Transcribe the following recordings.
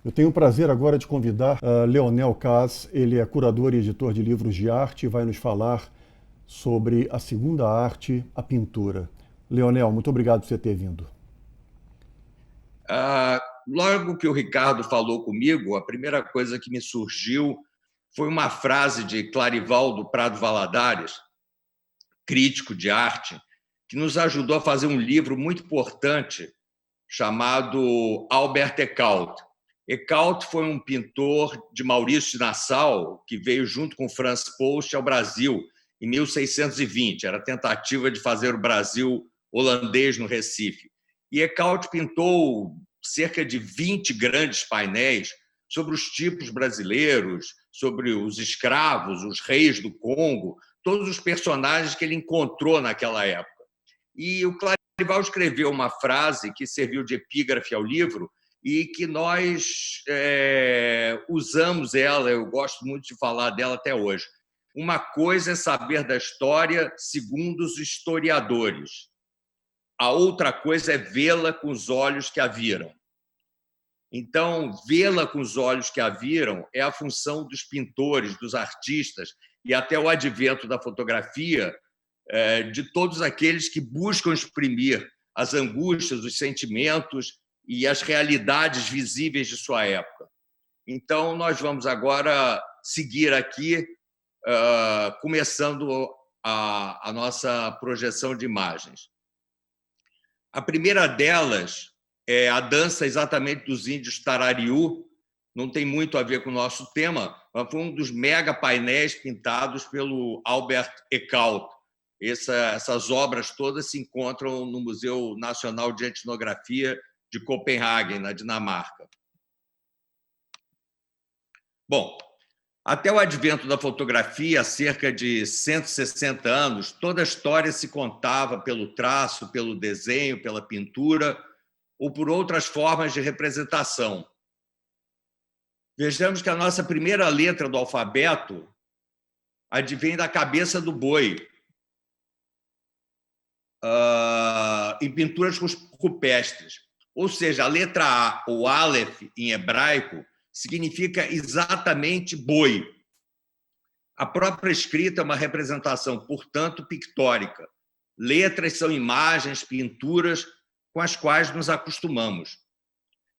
Eu tenho o prazer agora de convidar Leonel Kaas. Ele é curador e editor de livros de arte e vai nos falar sobre a segunda arte, a pintura. Leonel, muito obrigado por você ter vindo. Logo que o Ricardo falou comigo, a primeira coisa que me surgiu foi uma frase de Clarivaldo Prado Valadares, crítico de arte, que nos ajudou a fazer um livro muito importante chamado Albert Ecault. Ecault foi um pintor de Maurício de Nassau que veio junto com Franz Post ao Brasil em 1620. Era a tentativa de fazer o Brasil holandês no Recife. E Ecault pintou cerca de 20 grandes painéis sobre os tipos brasileiros, sobre os escravos, os reis do Congo, todos os personagens que ele encontrou naquela época. E o Clarivaldo escreveu uma frase que serviu de epígrafe ao livro e que nós usamos ela, eu gosto muito de falar dela até hoje. Uma coisa é saber da história segundo os historiadores. A outra coisa é vê-la com os olhos que a viram. Então, vê-la com os olhos que a viram é a função dos pintores, dos artistas, e até o advento da fotografia, de todos aqueles que buscam exprimir as angústias, os sentimentos e as realidades visíveis de sua época. Então, nós vamos agora seguir aqui, começando a nossa projeção de imagens. A primeira delas é a dança exatamente dos índios Tarariú, não tem muito a ver com o nosso tema, mas foi um dos mega painéis pintados pelo Albert Ecault. Essas obras todas se encontram no Museu Nacional de Etnografia de Copenhague, na Dinamarca. Bom, até o advento da fotografia, há cerca de 160 anos, toda a história se contava pelo traço, pelo desenho, pela pintura ou por outras formas de representação. Vejamos que a nossa primeira letra do alfabeto advém da cabeça do boi, em pinturas rupestres. Ou seja, a letra A, ou Aleph, em hebraico, significa exatamente boi. A própria escrita é uma representação, portanto, pictórica. Letras são imagens, pinturas com as quais nos acostumamos.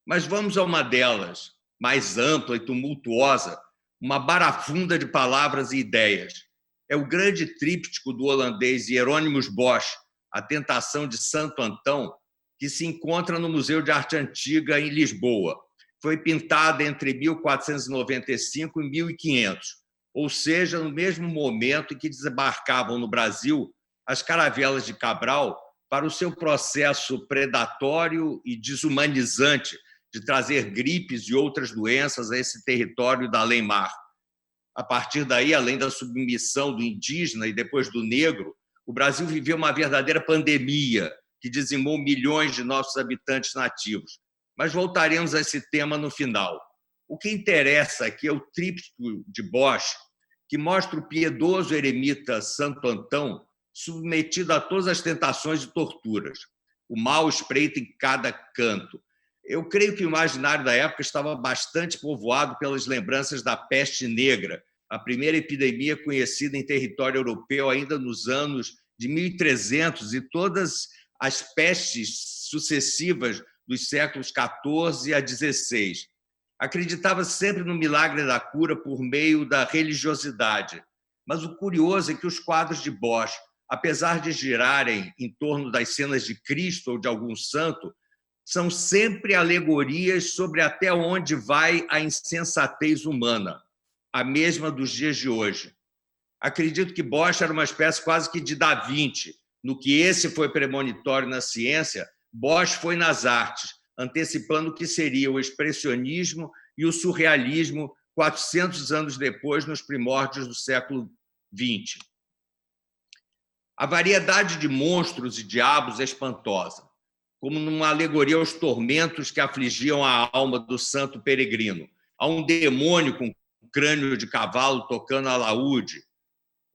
Mas vamos a uma delas, mais ampla e tumultuosa, uma barafunda de palavras e ideias. É o grande tríptico do holandês Hieronymus Bosch, A Tentação de Santo Antão, que se encontra no Museu de Arte Antiga, em Lisboa. Foi pintada entre 1495 e 1500, ou seja, no mesmo momento em que desembarcavam no Brasil as caravelas de Cabral para o seu processo predatório e desumanizante de trazer gripes e outras doenças a esse território da além-mar. A partir daí, além da submissão do indígena e depois do negro, o Brasil viveu uma verdadeira pandemia que dizimou milhões de nossos habitantes nativos. Mas voltaremos a esse tema no final. O que interessa aqui é o tríptico de Bosch, que mostra o piedoso eremita Santo Antão submetido a todas as tentações e torturas. O mal espreita em cada canto. Eu creio que o imaginário da época estava bastante povoado pelas lembranças da peste negra, a primeira epidemia conhecida em território europeu ainda nos anos de 1300 e todas as pestes sucessivas dos séculos XIV a XVI. Acreditava sempre no milagre da cura por meio da religiosidade. Mas o curioso é que os quadros de Bosch, apesar de girarem em torno das cenas de Cristo ou de algum santo, são sempre alegorias sobre até onde vai a insensatez humana, a mesma dos dias de hoje. Acredito que Bosch era uma espécie quase que de Da Vinci. No que esse foi premonitório na ciência, Bosch foi nas artes, antecipando o que seria o expressionismo e o surrealismo 400 anos depois, nos primórdios do século XX. A variedade de monstros e diabos é espantosa, como numa alegoria aos tormentos que afligiam a alma do santo peregrino. Há um demônio com crânio de cavalo tocando alaúde,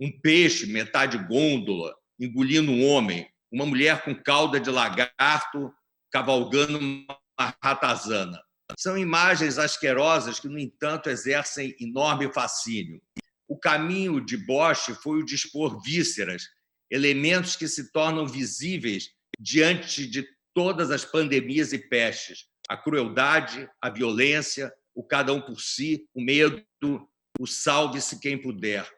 um peixe, metade gôndola, engolindo um homem, uma mulher com cauda de lagarto cavalgando uma ratazana. São imagens asquerosas que, no entanto, exercem enorme fascínio. O caminho de Bosch foi o de expor vísceras, elementos que se tornam visíveis diante de todas as pandemias e pestes. A crueldade, a violência, o cada um por si, o medo, o salve-se quem puder.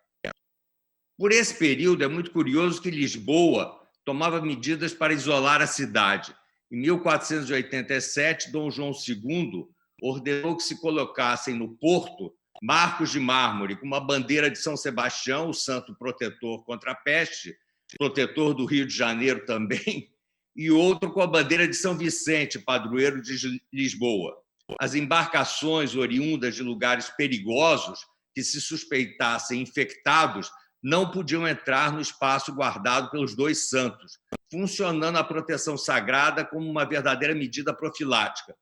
Por esse período, é muito curioso que Lisboa tomava medidas para isolar a cidade. Em 1487, Dom João II ordenou que se colocassem no porto marcos de mármore com uma bandeira de São Sebastião, o santo protetor contra a peste, protetor do Rio de Janeiro também, e outro com a bandeira de São Vicente, padroeiro de Lisboa. As embarcações oriundas de lugares perigosos que se suspeitassem infectados não podiam entrar no espaço guardado pelos dois santos, funcionando a proteção sagrada como uma verdadeira medida profilática.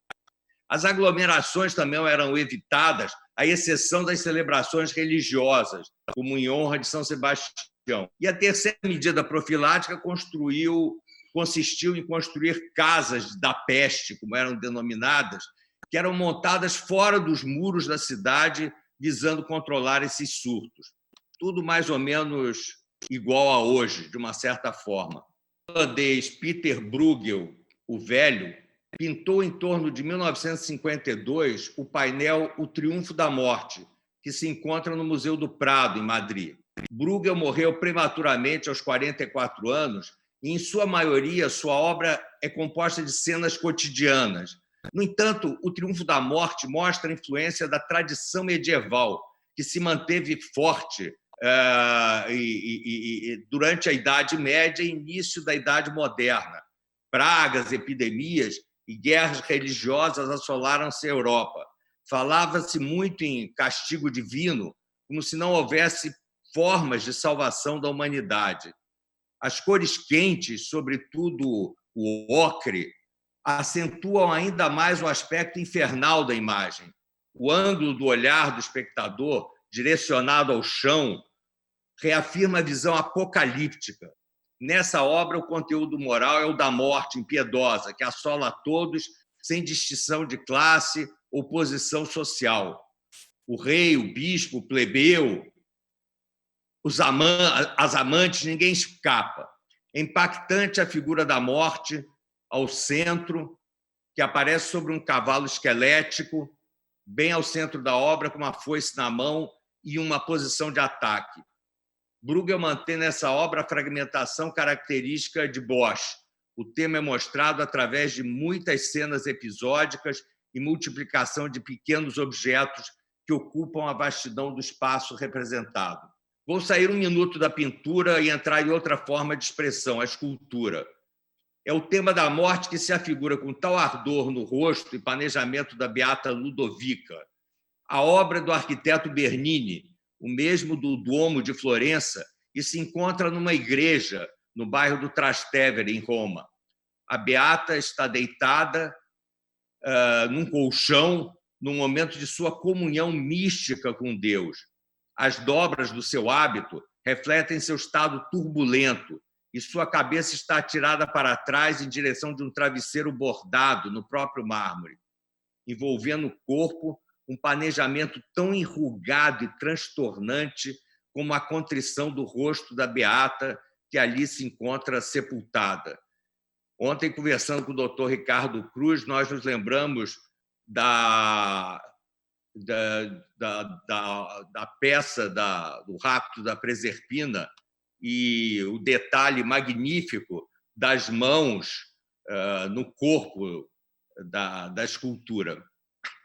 As aglomerações também eram evitadas, à exceção das celebrações religiosas, como em honra de São Sebastião. E a terceira medida profilática consistiu em construir casas da peste, como eram denominadas, que eram montadas fora dos muros da cidade, visando controlar esses surtos. Tudo mais ou menos igual a hoje, de uma certa forma. O holandês Peter Bruegel, o Velho, pintou em torno de 1952 o painel O Triunfo da Morte, que se encontra no Museu do Prado, em Madrid. Bruegel morreu prematuramente aos 44 anos e, em sua maioria, sua obra é composta de cenas cotidianas. No entanto, O Triunfo da Morte mostra a influência da tradição medieval, que se manteve forte durante a Idade Média e início da Idade Moderna. Pragas, epidemias e guerras religiosas assolaram-se a Europa. Falava-se muito em castigo divino, como se não houvesse formas de salvação da humanidade. As cores quentes, sobretudo o ocre, acentuam ainda mais o aspecto infernal da imagem. O ângulo do olhar do espectador, direcionado ao chão, reafirma a visão apocalíptica. Nessa obra, o conteúdo moral é o da morte impiedosa, que assola a todos, sem distinção de classe ou posição social. O rei, o bispo, o plebeu, as amantes, ninguém escapa. É impactante a figura da morte ao centro, que aparece sobre um cavalo esquelético, bem ao centro da obra, com uma foice na mão e uma posição de ataque. Bruegel mantém nessa obra a fragmentação característica de Bosch. O tema é mostrado através de muitas cenas episódicas e multiplicação de pequenos objetos que ocupam a vastidão do espaço representado. Vou sair um minuto da pintura e entrar em outra forma de expressão, a escultura. É o tema da morte que se afigura com tal ardor no rosto e planejamento da beata Ludovica. A obra do arquiteto Bernini, o mesmo do Duomo de Florença, e se encontra numa igreja no bairro do Trastevere, em Roma. A beata está deitada num colchão, num momento de sua comunhão mística com Deus. As dobras do seu hábito refletem seu estado turbulento e sua cabeça está atirada para trás em direção de um travesseiro bordado no próprio mármore, envolvendo o corpo um planejamento tão enrugado e transtornante como a contrição do rosto da beata que ali se encontra sepultada. Ontem, conversando com o Dr. Ricardo Cruz, nós nos lembramos da peça do Rapto da Preserpina e o detalhe magnífico das mãos no corpo da escultura.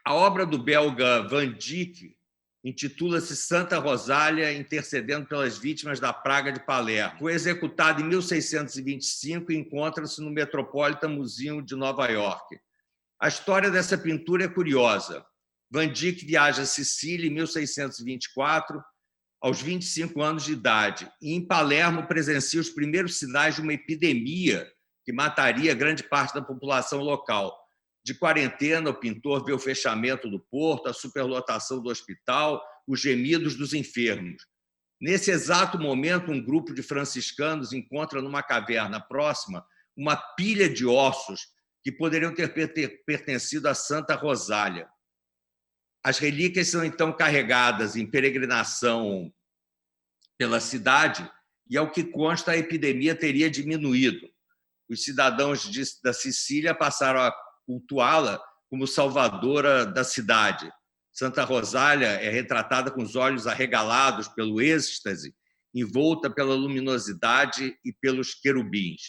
A obra do belga Van Dyck intitula-se Santa Rosália intercedendo pelas vítimas da praga de Palermo. Foi executada em 1625 e encontra-se no Metropolitan Museum de Nova York. A história dessa pintura é curiosa. Van Dyck viaja a Sicília em 1624, aos 25 anos de idade, e em Palermo presencia os primeiros sinais de uma epidemia que mataria grande parte da população local. De quarentena, o pintor vê o fechamento do porto, a superlotação do hospital, os gemidos dos enfermos. Nesse exato momento, um grupo de franciscanos encontra numa caverna próxima uma pilha de ossos que poderiam ter pertencido a Santa Rosália. As relíquias são então carregadas em peregrinação pela cidade e, ao que consta, a epidemia teria diminuído. Os cidadãos da Sicília passaram a cultuá-la como salvadora da cidade. Santa Rosália é retratada com os olhos arregalados pelo êxtase, envolta pela luminosidade e pelos querubins.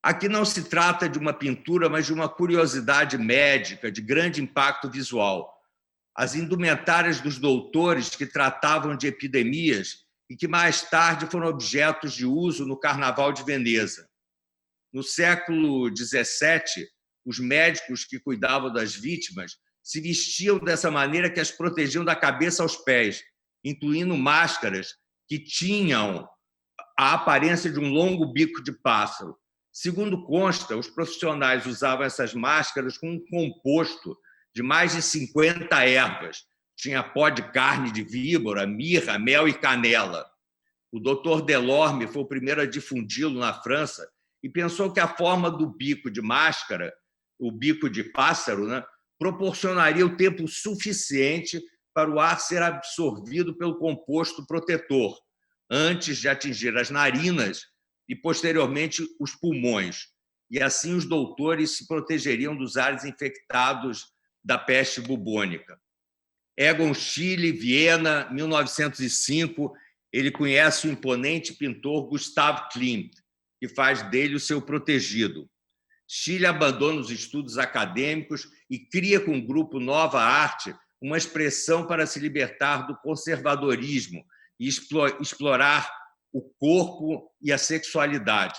Aqui não se trata de uma pintura, mas de uma curiosidade médica de grande impacto visual. As indumentárias dos doutores que tratavam de epidemias e que mais tarde foram objetos de uso no Carnaval de Veneza. No século XVII, os médicos que cuidavam das vítimas se vestiam dessa maneira que as protegiam da cabeça aos pés, incluindo máscaras que tinham a aparência de um longo bico de pássaro. Segundo consta, os profissionais usavam essas máscaras com um composto de mais de 50 ervas. Tinha pó de carne de víbora, mirra, mel e canela. O Dr. Delorme foi o primeiro a difundi-lo na França e pensou que a forma do bico de máscara, o bico de pássaro, proporcionaria o tempo suficiente para o ar ser absorvido pelo composto protetor, antes de atingir as narinas e, posteriormente, os pulmões. E assim os doutores se protegeriam dos ares infectados da peste bubônica. Egon Schiele, Viena, 1905, ele conhece o imponente pintor Gustav Klimt, que faz dele o seu protegido. Schiele abandona os estudos acadêmicos e cria com o grupo Nova Arte uma expressão para se libertar do conservadorismo e explorar o corpo e a sexualidade.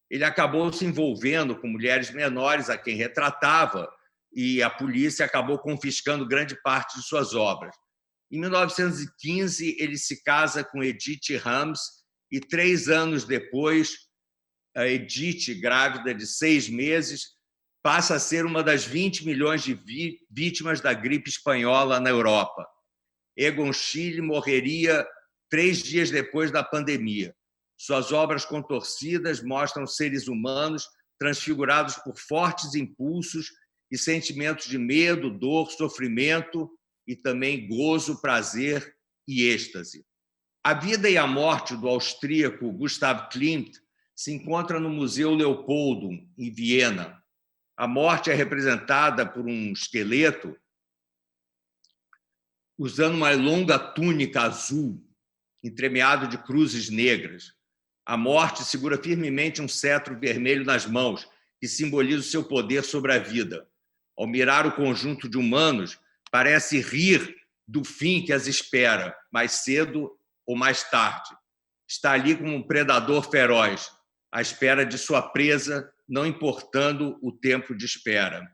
Ele acabou se envolvendo com mulheres menores a quem retratava e a polícia acabou confiscando grande parte de suas obras. Em 1915, ele se casa com Edith Rams e 3 anos depois, a Edith, grávida de 6 meses, passa a ser uma das 20 milhões de vítimas da gripe espanhola na Europa. Egon Schiele morreria 3 dias depois da pandemia. Suas obras contorcidas mostram seres humanos transfigurados por fortes impulsos e sentimentos de medo, dor, sofrimento e também gozo, prazer e êxtase. A vida e a morte do austríaco Gustav Klimt se encontra no Museu Leopoldum, em Viena. A morte é representada por um esqueleto usando uma longa túnica azul, entremeado de cruzes negras. A morte segura firmemente um cetro vermelho nas mãos, que simboliza o seu poder sobre a vida. Ao mirar o conjunto de humanos, parece rir do fim que as espera, mais cedo ou mais tarde. Está ali como um predador feroz, à espera de sua presa, não importando o tempo de espera.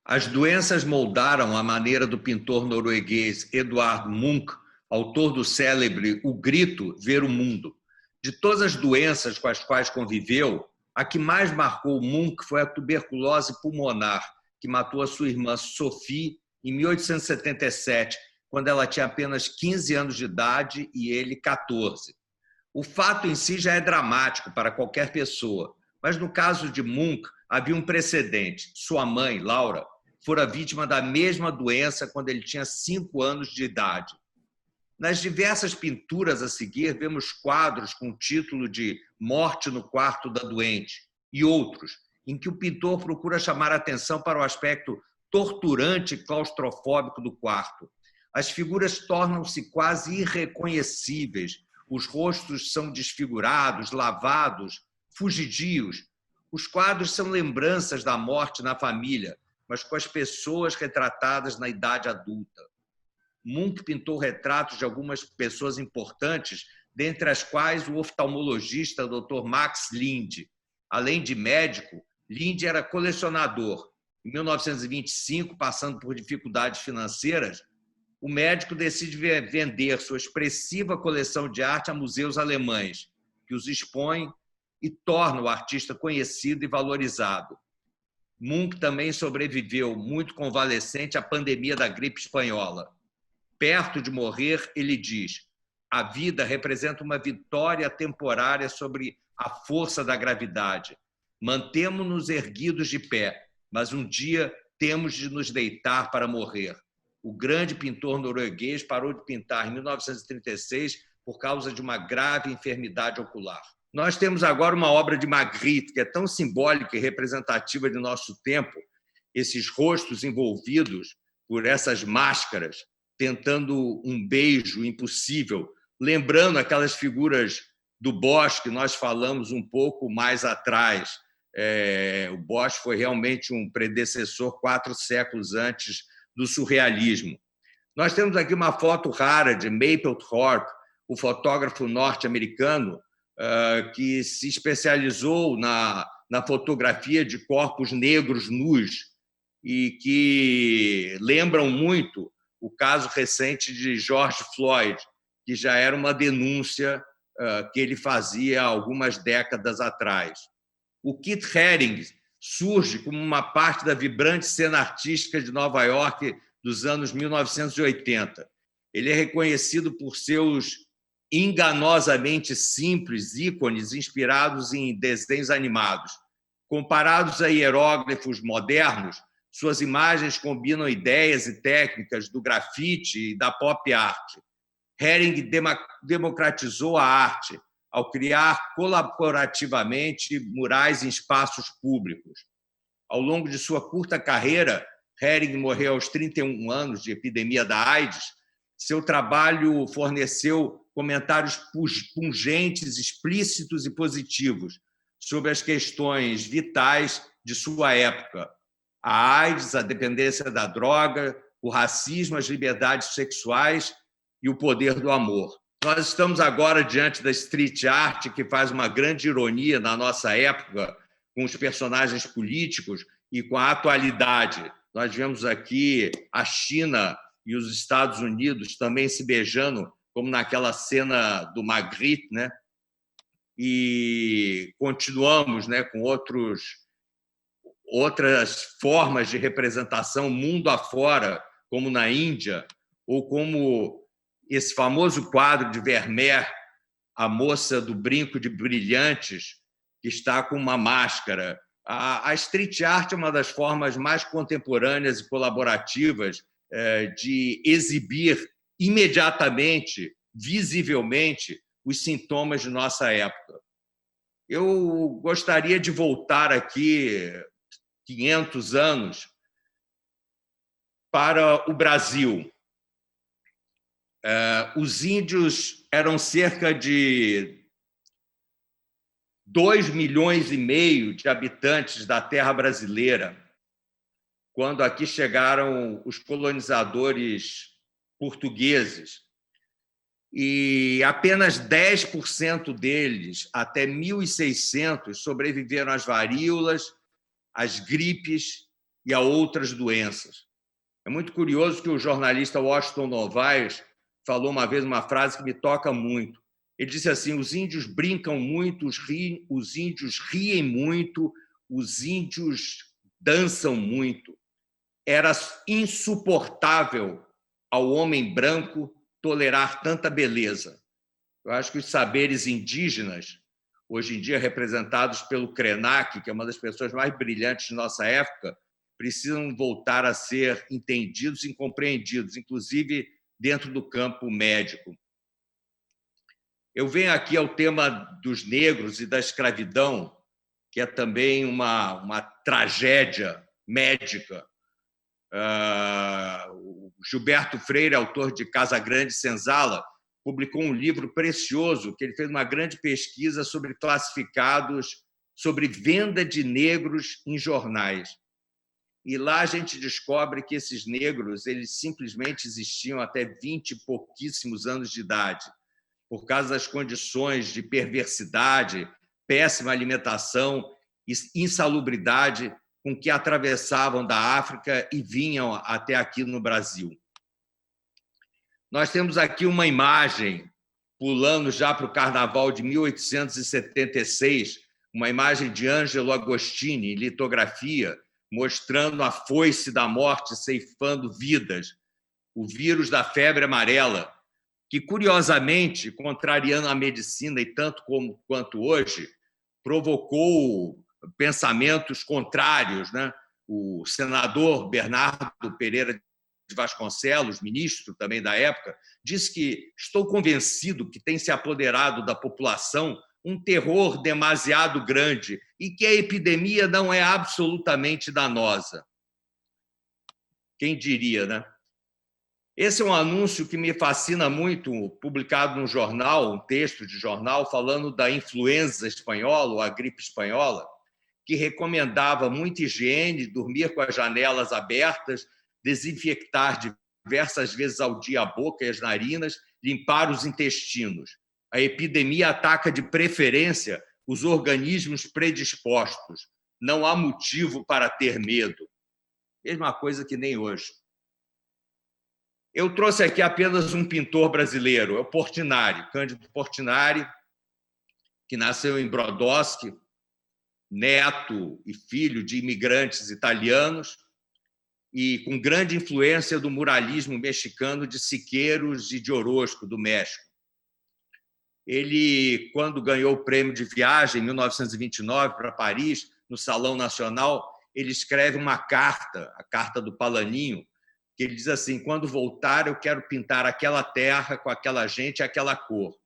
As doenças moldaram a maneira do pintor norueguês Edvard Munch, autor do célebre O Grito, ver o mundo. De todas as doenças com as quais conviveu, a que mais marcou Munch foi a tuberculose pulmonar, que matou a sua irmã Sophie em 1877, quando ela tinha apenas 15 anos de idade e ele 14. O fato em si já é dramático para qualquer pessoa, mas no caso de Munch havia um precedente. Sua mãe, Laura, fora vítima da mesma doença quando ele tinha 5 anos de idade. Nas diversas pinturas a seguir, vemos quadros com o título de Morte no Quarto da Doente e outros, em que o pintor procura chamar a atenção para o aspecto torturante e claustrofóbico do quarto. As figuras tornam-se quase irreconhecíveis, os rostos são desfigurados, lavados, fugidios. Os quadros são lembranças da morte na família, mas com as pessoas retratadas na idade adulta. Munch pintou retratos de algumas pessoas importantes, dentre as quais o oftalmologista Dr. Max Linde. Além de médico, Linde era colecionador. Em 1925, passando por dificuldades financeiras, o médico decide vender sua expressiva coleção de arte a museus alemães, que os expõem e torna o artista conhecido e valorizado. Munch também sobreviveu, muito convalescente, à pandemia da gripe espanhola. Perto de morrer, ele diz: a vida representa uma vitória temporária sobre a força da gravidade. Mantemo-nos erguidos de pé, mas um dia temos de nos deitar para morrer. O grande pintor norueguês parou de pintar em 1936 por causa de uma grave enfermidade ocular. Nós temos agora uma obra de Magritte, que é tão simbólica e representativa de nosso tempo, esses rostos envolvidos por essas máscaras, tentando um beijo impossível, lembrando aquelas figuras do Bosch que nós falamos um pouco mais atrás. O Bosch foi realmente um predecessor 4 séculos antes do surrealismo. Nós temos aqui uma foto rara de Mapplethorpe, o fotógrafo norte-americano que se especializou na fotografia de corpos negros nus e que lembram muito o caso recente de George Floyd, que já era uma denúncia que ele fazia algumas décadas atrás. O Keith Haring surge como uma parte da vibrante cena artística de Nova York dos anos 1980. Ele é reconhecido por seus enganosamente simples ícones inspirados em desenhos animados. Comparados a hieróglifos modernos, suas imagens combinam ideias e técnicas do grafite e da pop art. Haring democratizou a arte ao criar colaborativamente murais em espaços públicos. Ao longo de sua curta carreira, Haring morreu aos 31 anos de epidemia da AIDS. Seu trabalho forneceu comentários pungentes, explícitos e positivos sobre as questões vitais de sua época: a AIDS, a dependência da droga, o racismo, as liberdades sexuais e o poder do amor. Nós estamos agora diante da street art, que faz uma grande ironia na nossa época, com os personagens políticos e com a atualidade. Nós vemos aqui a China e os Estados Unidos também se beijando, como naquela cena do Magritte, né? E continuamos, né, com outras formas de representação mundo afora, como na Índia, ou como esse famoso quadro de Vermeer, a moça do brinco de brilhantes, que está com uma máscara. A street art é uma das formas mais contemporâneas e colaborativas de exibir imediatamente, visivelmente, os sintomas de nossa época. Eu gostaria de voltar aqui 500 anos para o Brasil. Os índios eram cerca de 2,5 milhões de habitantes da terra brasileira, quando aqui chegaram os colonizadores portugueses. E apenas 10% deles, até 1.600, sobreviveram às varíolas, às gripes e a outras doenças. É muito curioso que o jornalista Washington Novaes falou uma vez uma frase que me toca muito. Ele disse assim: os índios brincam muito, os índios riem muito, os índios dançam muito. Era insuportável ao homem branco tolerar tanta beleza. Eu acho que os saberes indígenas, hoje em dia representados pelo Krenak, que é uma das pessoas mais brilhantes de nossa época, precisam voltar a ser entendidos e compreendidos, inclusive dentro do campo médico. Eu venho aqui ao tema dos negros e da escravidão, que é também uma tragédia médica. O Gilberto Freire, autor de Casa Grande Senzala, publicou um livro precioso, que ele fez uma grande pesquisa sobre classificados, sobre venda de negros em jornais. E lá a gente descobre que esses negros eles simplesmente existiam até 20 e pouquíssimos anos de idade, por causa das condições de perversidade, péssima alimentação e insalubridade com que atravessavam da África e vinham até aqui no Brasil. Nós temos aqui uma imagem, pulando já para o Carnaval de 1876, uma imagem de Ângelo Agostini, em litografia, mostrando a foice da morte ceifando vidas, o vírus da febre amarela, que, curiosamente, contrariando a medicina e tanto quanto hoje, provocou pensamentos contrários, né? O senador Bernardo Pereira de Vasconcelos, ministro também da época, disse que estou convencido que tem se apoderado da população um terror demasiado grande e que a epidemia não é absolutamente danosa. Quem diria, né? Esse é um anúncio que me fascina muito, publicado num jornal, um texto de jornal, falando da influenza espanhola, ou a gripe espanhola, que recomendava muita higiene, dormir com as janelas abertas, desinfectar diversas vezes ao dia a boca e as narinas, limpar os intestinos. A epidemia ataca de preferência os organismos predispostos. Não há motivo para ter medo. Mesma coisa que nem hoje. Eu trouxe aqui apenas um pintor brasileiro, é o Portinari, Cândido Portinari, que nasceu em Brodowski, neto e filho de imigrantes italianos e com grande influência do muralismo mexicano de Siqueiros e de Orozco, do México. Ele, quando ganhou o prêmio de viagem em 1929 para Paris, no Salão Nacional, ele escreve uma carta, a Carta do Palaninho, que ele diz assim: quando voltar, eu quero pintar aquela terra com aquela gente e aquela cor.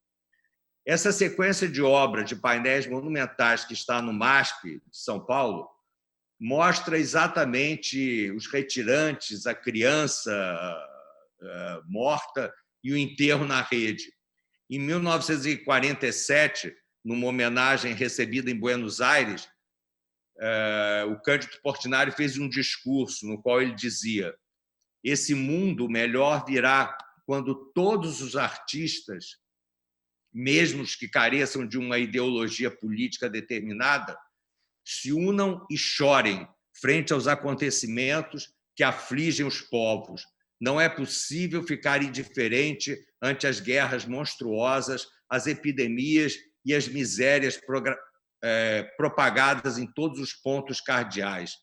Essa sequência de obras, de painéis monumentais que está no MASP de São Paulo, mostra exatamente os retirantes, a criança morta e o enterro na rede. Em 1947, numa homenagem recebida em Buenos Aires, o Cândido Portinari fez um discurso no qual ele dizia: esse mundo melhor virá quando todos os artistas, mesmo os que careçam de uma ideologia política determinada, se unam e chorem frente aos acontecimentos que afligem os povos. Não é possível ficar indiferente ante as guerras monstruosas, as epidemias e as misérias propagadas em todos os pontos cardeais.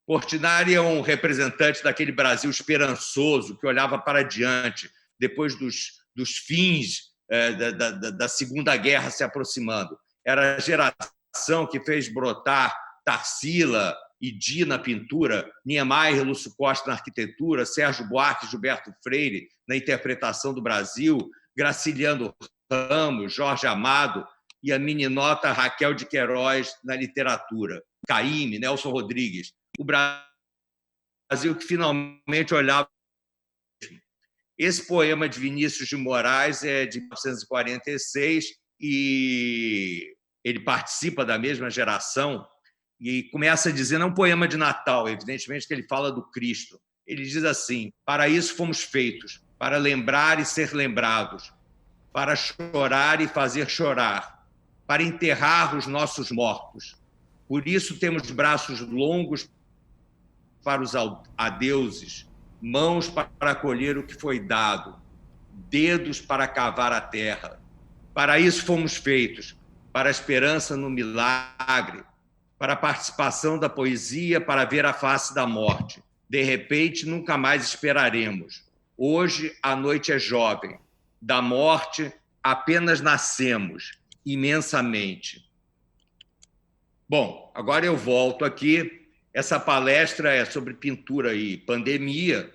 Portinari é um representante daquele Brasil esperançoso que olhava para diante, depois dos fins da Segunda Guerra se aproximando. Era a geração que fez brotar Tarsila e Di na pintura, Niemeyer, Lúcio Costa na arquitetura, Sérgio Buarque e Gilberto Freire na interpretação do Brasil, Graciliano Ramos, Jorge Amado e a meninota Raquel de Queiroz na literatura, Caymmi, Nelson Rodrigues. O Brasil que finalmente olhava. Esse poema de Vinícius de Moraes é de 1946 e ele participa da mesma geração e começa dizendo, é um poema de Natal, evidentemente que ele fala do Cristo. Ele diz assim: para isso fomos feitos, para lembrar e ser lembrados, para chorar e fazer chorar, para enterrar os nossos mortos. Por isso temos braços longos para os adeuses, mãos para acolher o que foi dado, dedos para cavar a terra. Para isso fomos feitos, para a esperança no milagre, para a participação da poesia, para ver a face da morte. De repente, nunca mais esperaremos. Hoje, a noite é jovem. Da morte, apenas nascemos, imensamente. Bom, agora eu volto aqui. Essa palestra é sobre pintura e pandemia,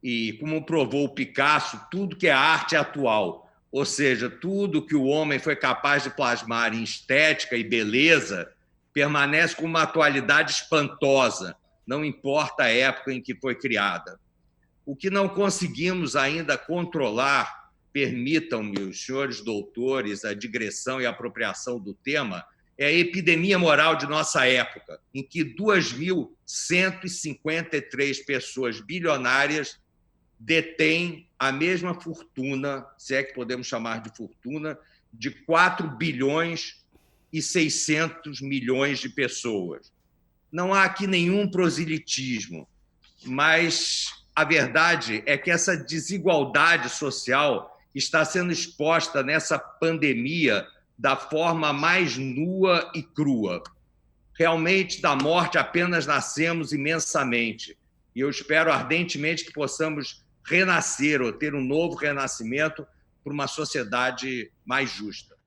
e como provou o Picasso, tudo que é arte é atual, ou seja, tudo que o homem foi capaz de plasmar em estética e beleza permanece com uma atualidade espantosa, não importa a época em que foi criada. O que não conseguimos ainda controlar, permitam-me, os senhores doutores, a digressão e a apropriação do tema, é a epidemia moral de nossa época, em que 2.153 pessoas bilionárias detêm a mesma fortuna, se é que podemos chamar de fortuna, de 4 bilhões e 600 milhões de pessoas. Não há aqui nenhum proselitismo, mas a verdade é que essa desigualdade social está sendo exposta nessa pandemia da forma mais nua e crua. Realmente, da morte apenas nascemos imensamente. E eu espero ardentemente que possamos renascer ou ter um novo renascimento para uma sociedade mais justa.